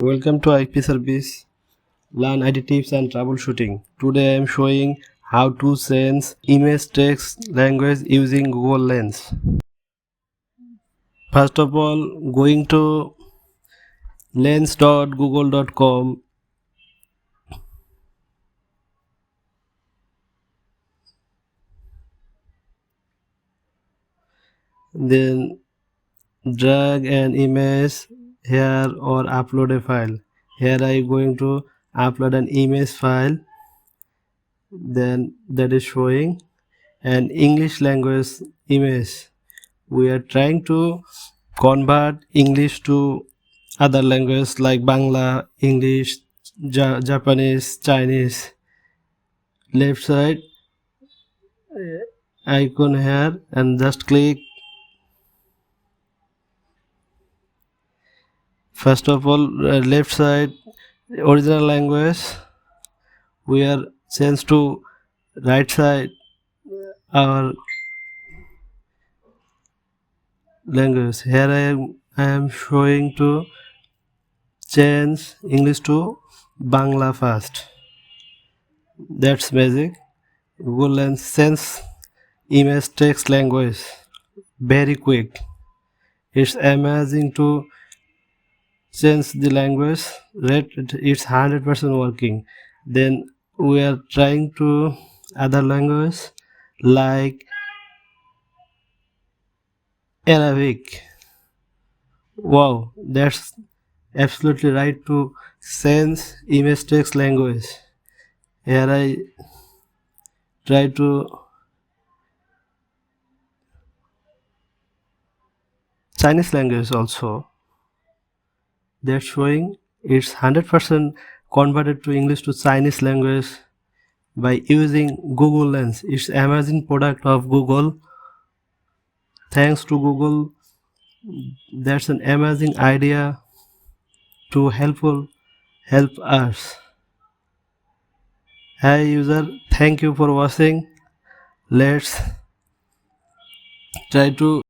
Welcome to IP Service. Learn IT tips and troubleshooting. Today I am showing how to sense image text language using Google Lens. First of all, going to lens.google.com. Then drag an image here or upload a file. Here I am going to upload an image file. Then that is showing an English language image. We are trying to convert English to other languages like Bangla, English, Japanese, Chinese. Left side icon here and just click. First of all, left side original language. We are changed to right side our language. Here I am showing to change English to Bangla first. That's magic. Google Lens sense image text language very quick. It's amazing to change the language. It's 100% working. Then we are trying to other language like Arabic. Wow, that's absolutely right to sense image text language. Here I try to Chinese language also. That's showing it's 100% converted to English to Chinese language by using Google Lens. It's amazing product of Google. Thanks to Google, that's an amazing idea to help us. Hi user, thank you for watching. Let's try to